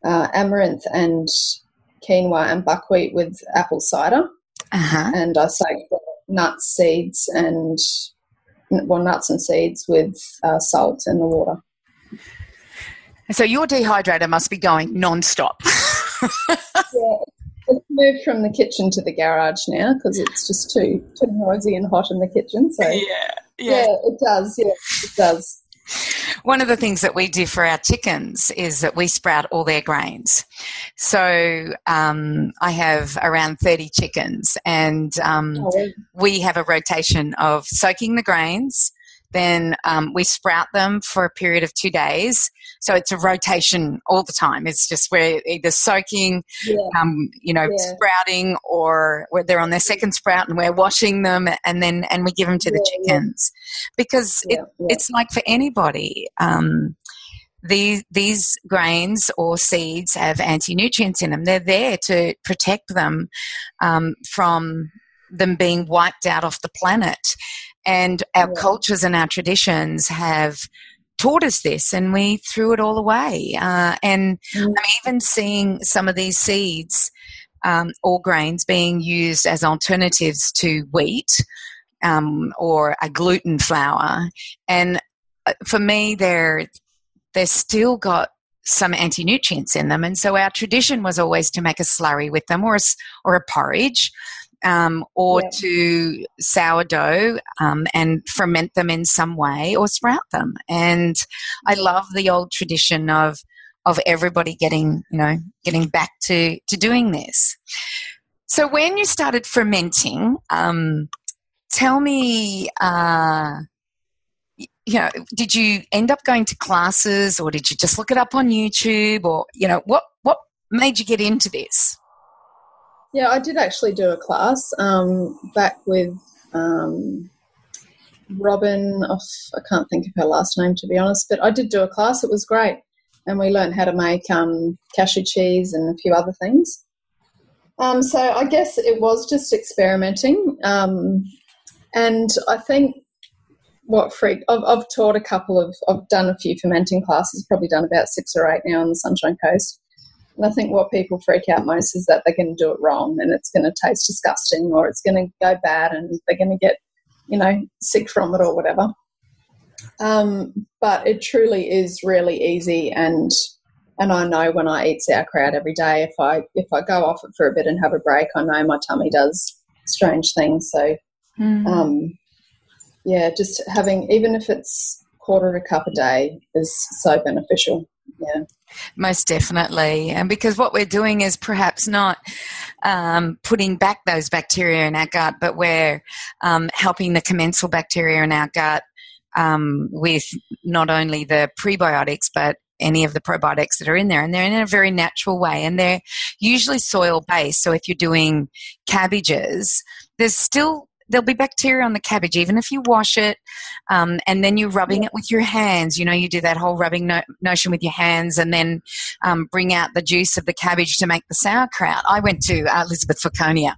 amaranth and quinoa and buckwheat with apple cider, and I soak the nuts and seeds with salt in the water. So your dehydrator must be going non-stop. It's moved from the kitchen to the garage now because it's just too noisy and hot in the kitchen. So it does. Yeah, it does. One of the things that we do for our chickens is that we sprout all their grains. So I have around 30 chickens, and we have a rotation of soaking the grains. Then we sprout them for a period of 2 days. So it's a rotation all the time. It's just we're either soaking, sprouting, or they're on their second sprout and we're washing them, and we give them to the chickens. Because it's like for anybody, these grains or seeds have anti-nutrients in them. They're there to protect them from them being wiped out off the planet. And our cultures and our traditions have taught us this, and we threw it all away. I'm even seeing some of these seeds or grains being used as alternatives to wheat or a gluten flour. And for me, they're still got some anti-nutrients in them. And so our tradition was always to make a slurry with them, or a porridge. To sourdough and ferment them in some way, or sprout them. And I love the old tradition of everybody getting back to doing this. So when you started fermenting, tell me, did you end up going to classes, or did you just look it up on YouTube, or what made you get into this? Yeah, I did actually do a class back with Robin. I can't think of her last name, to be honest, but I did do a class. It was great, and we learned how to make cashew cheese and a few other things. So I guess it was just experimenting, and I think I've taught I've done a few fermenting classes, probably done about 6 or 8 now on the Sunshine Coast. And I think what people freak out most is that they're going to do it wrong, and it's going to taste disgusting, or it's going to go bad and they're going to get, sick from it or whatever. But it truly is really easy, and I know when I eat sauerkraut every day, if I go off it for a bit and have a break, I know my tummy does strange things. So, just having, even if it's quarter of a cup a day, is so beneficial. Yeah. Most definitely. And because what we're doing is perhaps not putting back those bacteria in our gut, but we're helping the commensal bacteria in our gut with not only the prebiotics, but any of the probiotics that are in there. And they're in a very natural way. And they're usually soil-based. So if you're doing cabbages, there'll be bacteria on the cabbage, even if you wash it, and then you're rubbing it with your hands. You know, you do that whole rubbing notion with your hands, and then bring out the juice of the cabbage to make the sauerkraut. I went to Elizabeth Falconia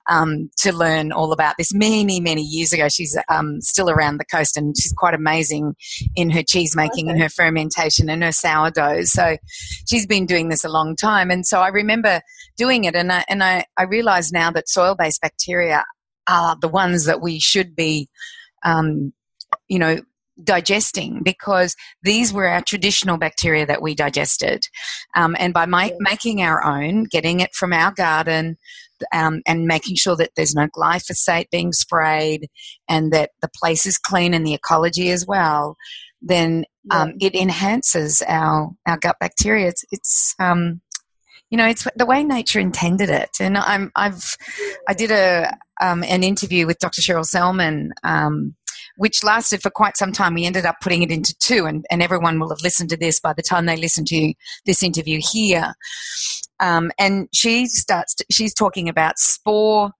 to learn all about this many, many years ago. She's still around the coast, and she's quite amazing in her cheese making and her fermentation and her sourdough. So she's been doing this a long time. And so I remember doing it, and I realize now that soil-based bacteria are the ones that we should be, digesting, because these were our traditional bacteria that we digested. And by making our own, getting it from our garden, and making sure that there's no glyphosate being sprayed and that the place is clean and the ecology as well, then it enhances our gut bacteria. It's the way nature intended it. And I did an interview with Dr. Cheryl Selman, which lasted for quite some time. We ended up putting it into 2, and everyone will have listened to this by the time they listen to this interview here. And she's talking about spore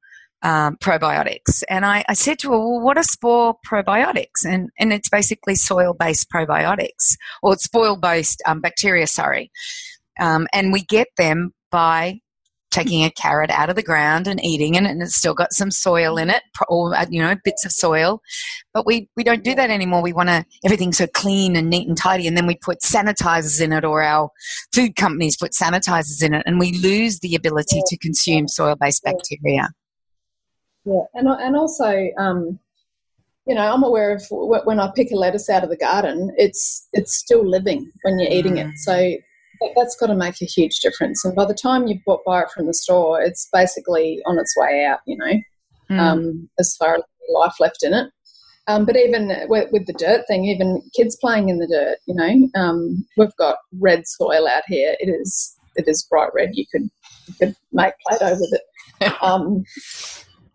probiotics. And I said to her, well, what are spore probiotics? And it's basically soil-based probiotics, or soil-based bacteria, sorry. And we get them by taking a carrot out of the ground and eating it, and it's still got some soil in it, or bits of soil. But we don't do that anymore. We want everything so clean and neat and tidy, and then we put sanitizers in it, or our food companies put sanitizers in it, and we lose the ability to consume soil-based bacteria. Yeah, and also, I'm aware of when I pick a lettuce out of the garden, it's still living when you're eating it. So that's got to make a huge difference. And by the time you buy it from the store, it's basically on its way out, as far as life left in it. But even with the dirt thing, even kids playing in the dirt, we've got red soil out here. It is bright red. You could make Play-Doh with it.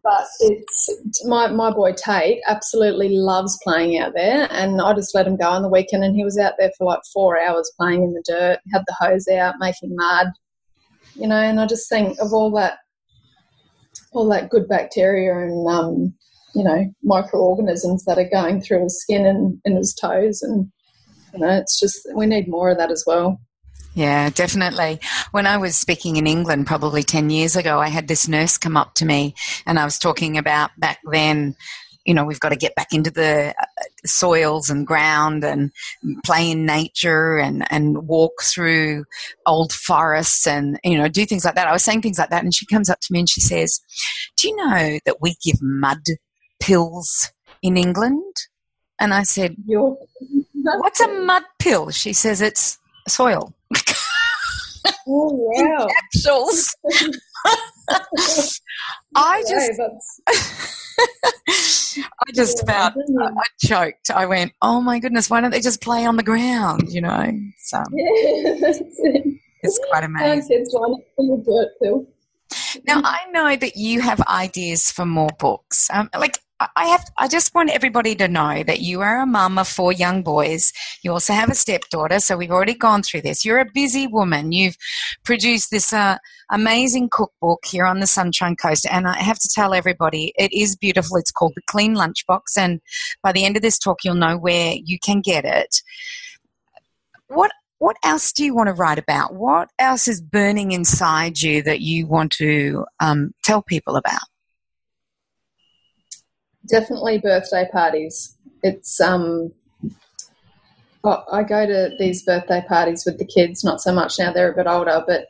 But it's my boy Tate absolutely loves playing out there, and I just let him go on the weekend, and he was out there for like 4 hours playing in the dirt, had the hose out, making mud, and I just think of all that good bacteria and microorganisms that are going through his skin and his toes, and it's just, we need more of that as well. Yeah, definitely. When I was speaking in England probably 10 years ago, I had this nurse come up to me, and I was talking about back then, we've got to get back into the soils and ground and play in nature and walk through old forests and, do things like that. I was saying things like that, and she comes up to me and she says, do you know that we give mud pills in England? And I said, what's a mud pill? She says, it's soil. Oh, wow. Capsules. I choked. I went, oh my goodness, why don't they just play on the ground, So it's quite amazing. Now, I know that you have ideas for more books. I just want everybody to know that you are a mum of 4 young boys. You also have a stepdaughter, so we've already gone through this. You're a busy woman. You've produced this amazing cookbook here on the Sunshine Coast, and I have to tell everybody, it is beautiful. It's called the Clean Lunchbox, and by the end of this talk, you'll know where you can get it. What else do you want to write about? What else is burning inside you that you want to tell people about? Definitely birthday parties. It's I go to these birthday parties with the kids, not so much now, they're a bit older, but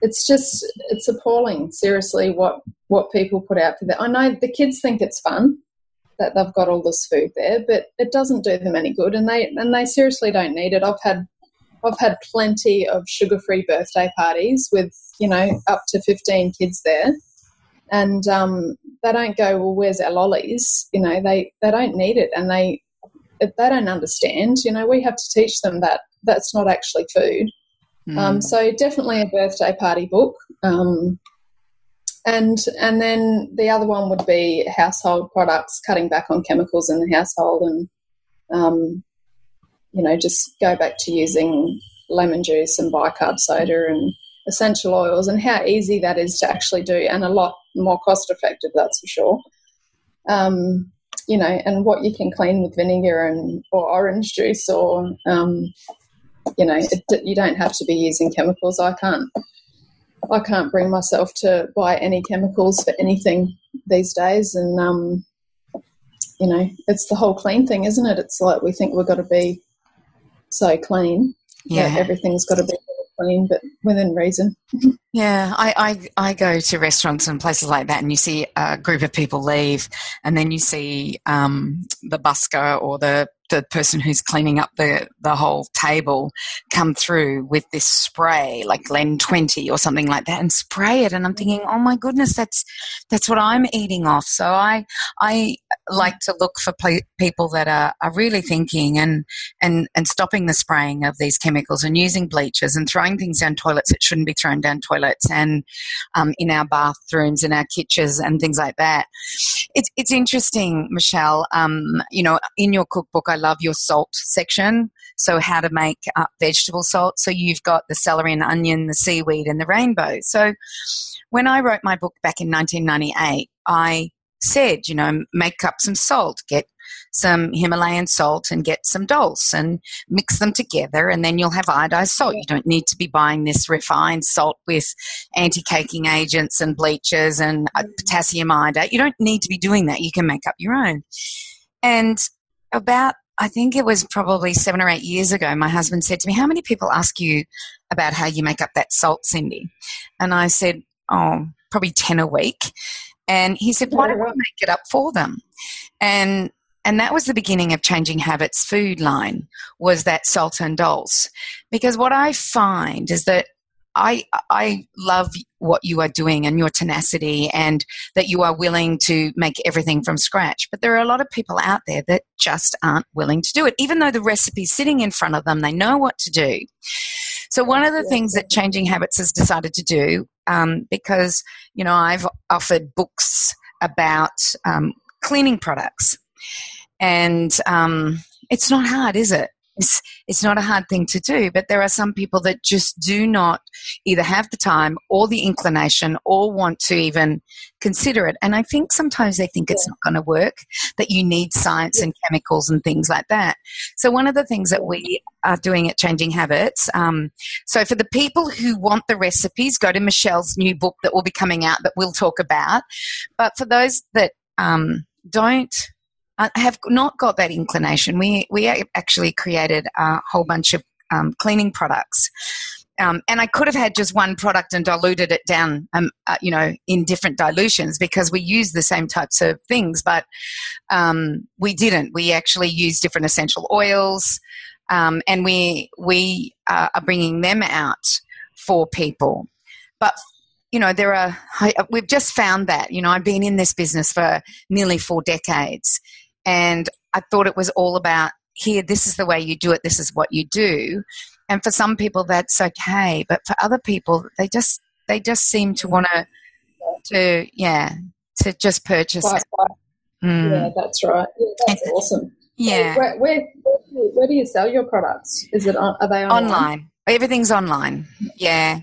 it's appalling, seriously, what people put out for that. I know the kids think it's fun that they've got all this food there, but it doesn't do them any good, and they seriously don't need it. I've had plenty of sugar-free birthday parties with, up to 15 kids there. And they don't go, well, where's our lollies? They don't need it, and they they don't understand. You know, we have to teach them that that's not actually food. So definitely a birthday party book. And then the other one would be household products, cutting back on chemicals in the household, and you know, just go back to using lemon juice and bicarb soda and essential oils, and how easy that is to actually do, and a lot more cost effective, that's for sure. You know, and what you can clean with vinegar or orange juice, or you know, you don't have to be using chemicals. I can't bring myself to buy any chemicals for anything these days, and you know, it's the whole clean thing, isn't it? It's like we think we've got to be so clean. Yeah, everything's got to be clean, but within reason. Yeah, I go to restaurants and places like that, and you see a group of people leave, and then you see the busker or the person who's cleaning up the whole table come through with this spray, like Glen 20 or something like that, and spray it. And I'm thinking, oh my goodness, that's what I'm eating off. So I like to look for people that are really thinking and stopping the spraying of these chemicals and using bleachers and throwing things down toilets that shouldn't be thrown down toilets, and in our bathrooms, in our kitchens and things like that. It's interesting, Michele. You know, in your cookbook, I love your salt section. So how to make vegetable salt. So you've got the celery and onion, the seaweed and the rainbow. So when I wrote my book back in 1998, I said, you know, make up some salt, get some Himalayan salt and get some dulse and mix them together, and then you'll have iodized salt. You don't need to be buying this refined salt with anti-caking agents and bleachers and potassium iodide. You don't need to be doing that. You can make up your own. And I think it was probably 7 or 8 years ago, my husband said to me, how many people ask you about how you make up that salt, Cindy? And I said, oh, probably 10 a week. And he said, why don't we make it up for them? And that was the beginning of Changing Habits food line, was that salt and dulse. Because what I find is that I love what you are doing and your tenacity, and that you are willing to make everything from scratch. But there are a lot of people out there that just aren't willing to do it, even though the recipe's sitting in front of them. They know what to do. So one of the things that Changing Habits has decided to do, because, you know, I've offered books about cleaning products, and it's not hard, is it? It's not a hard thing to do, but there are some people that just do not either have the time or the inclination or want to even consider it. And I think sometimes they think it's not going to work, that you need science and chemicals and things like that. So one of the things that we are doing at Changing Habits, so for the people who want the recipes, go to Michele's new book that will be coming out that we'll talk about. But for those that have not got that inclination, we actually created a whole bunch of cleaning products. And I could have had just one product and diluted it down, you know, in different dilutions, because we use the same types of things, but we didn't. We actually used different essential oils, and we are bringing them out for people. But you know, we've just found that, you know, I've been in this business for nearly 4 decades, and I thought it was all about, here, this is the way you do it, this is what you do. And for some people that's okay, but for other people, they just seem to want to just purchase it. Yeah, that's right. Yeah, that's awesome. Yeah. So where do you sell your products? Are they online? Everything's online. Yeah.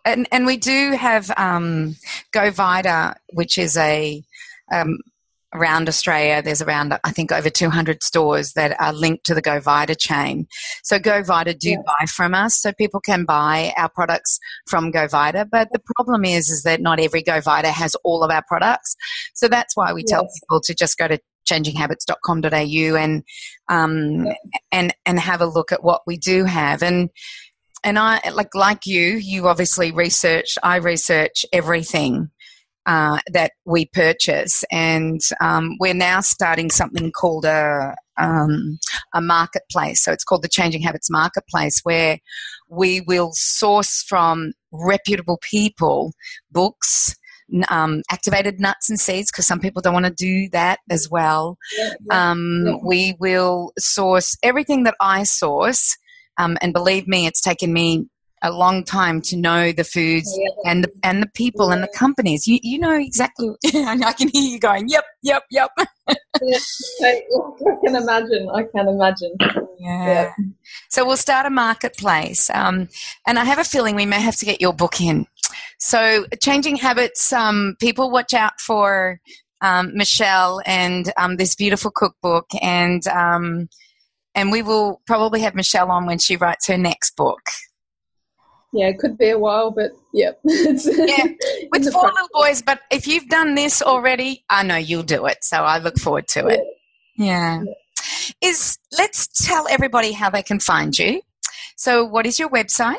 And we do have Go Vita, which is around Australia. There's around, I think, over 200 stores that are linked to the Go Vita chain. So Go Vita do buy from us, so people can buy our products from Go Vita. But the problem is that not every Go Vita has all of our products. So that's why we tell people to just go to changinghabits.com.au and have a look at what we do have. And I, like you obviously research, I research everything that we purchase, and we're now starting something called a marketplace. So it's called the Changing Habits Marketplace, where we will source from reputable people books, activated nuts and seeds, because some people don't want to do that as well. We will source everything that I source, and believe me, it's taken me a long time to know the foods and the people and the companies. You know exactly. I can hear you going, yep. I can imagine. Yeah. So we'll start a marketplace. And I have a feeling we may have to get your book in. So Changing Habits, people watch out for Michele and this beautiful cookbook. And we will probably have Michele on when she writes her next book. Yeah, it could be a while, but yeah. With 4 little boys, but if you've done this already, I know you'll do it. So I look forward to it. Yeah. Let's tell everybody how they can find you. So what is your website?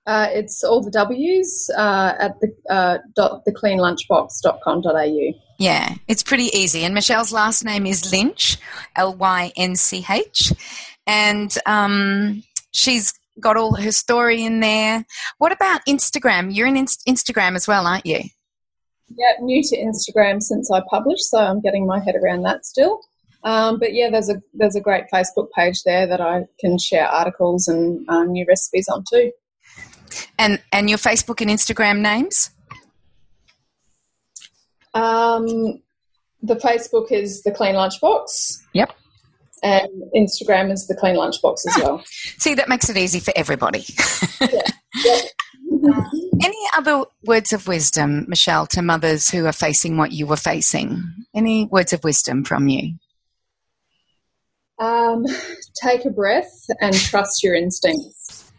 It's all the W's at thecleanlunchbox.com.au. Yeah, it's pretty easy. And Michele's last name is Lynch, Lynch. And she's got all her story in there. What about Instagram? You're in Instagram as well, aren't you? Yeah, new to Instagram since I published, so I'm getting my head around that still. But yeah, there's a great Facebook page there that I can share articles and new recipes on too. And your Facebook and Instagram names? The Facebook is the Clean Lunchbox. Yep. And Instagram is the Clean Lunchbox as well. See, that makes it easy for everybody. Yeah. Any other words of wisdom, Michele, to mothers who are facing what you were facing? Any words of wisdom from you? Take a breath and trust your instincts.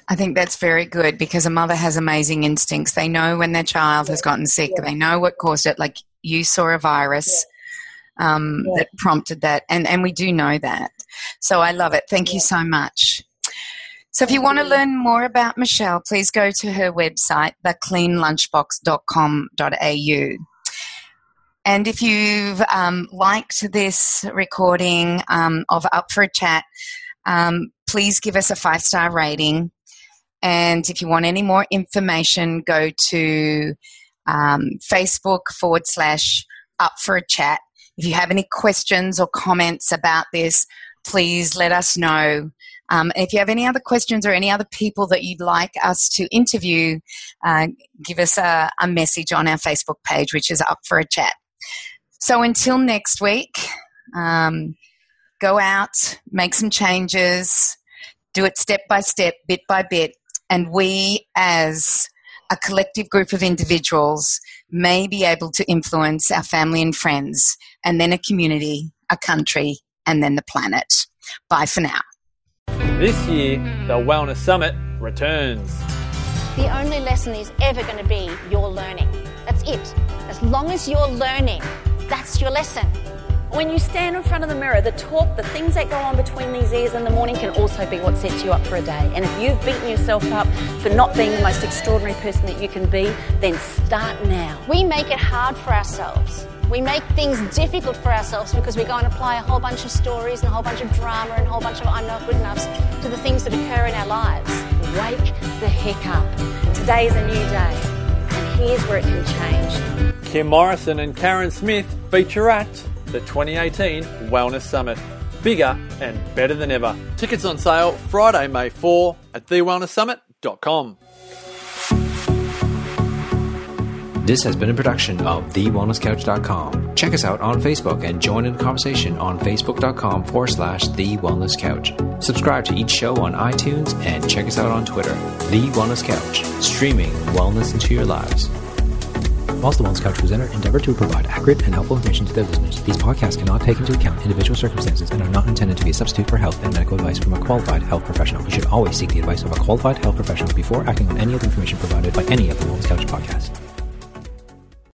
I think that's very good, because a mother has amazing instincts. They know when their child has gotten sick. They know what caused it. Like you saw a virus that prompted that, and we do know that. So I love it. Thank you so much. So if you want to learn more about Michele, please go to her website, thecleanlunchbox.com.au. And if you've liked this recording of Up for a Chat, please give us a 5-star rating. And if you want any more information, go to Facebook.com/Up for a Chat. If you have any questions or comments about this, please let us know. If you have any other questions or any other people that you'd like us to interview, give us a message on our Facebook page, which is Up for a Chat. So until next week, go out, make some changes, do it step by step, bit by bit, and we as a collective group of individuals may be able to influence our family and friends, and then a community, a country, and then the planet. Bye for now. This year, the Wellness Summit returns. The only lesson is ever going to be your learning. That's it. As long as you're learning, that's your lesson. When you stand in front of the mirror, the talk, the things that go on between these ears in the morning can also be what sets you up for a day. And if you've beaten yourself up for not being the most extraordinary person that you can be, then start now. We make it hard for ourselves. We make things difficult for ourselves because we go and apply a whole bunch of stories and a whole bunch of drama and a whole bunch of I'm not good enoughs to the things that occur in our lives. Wake the heck up. Today's a new day. And here's where it can change. Kim Morrison and Karen Smith feature at the 2018 Wellness Summit. Bigger and better than ever. Tickets on sale Friday, May 4 at thewellnesssummit.com. This has been a production of TheWellnessCouch.com. Check us out on Facebook and join in the conversation on Facebook.com/TheWellnessCouch. Subscribe to each show on iTunes and check us out on Twitter. The Wellness Couch, streaming wellness into your lives. Whilst the Wellness Couch presenter endeavor to provide accurate and helpful information to their listeners, these podcasts cannot take into account individual circumstances and are not intended to be a substitute for health and medical advice from a qualified health professional. You should always seek the advice of a qualified health professional before acting on any of the information provided by any of the Wellness Couch podcasts.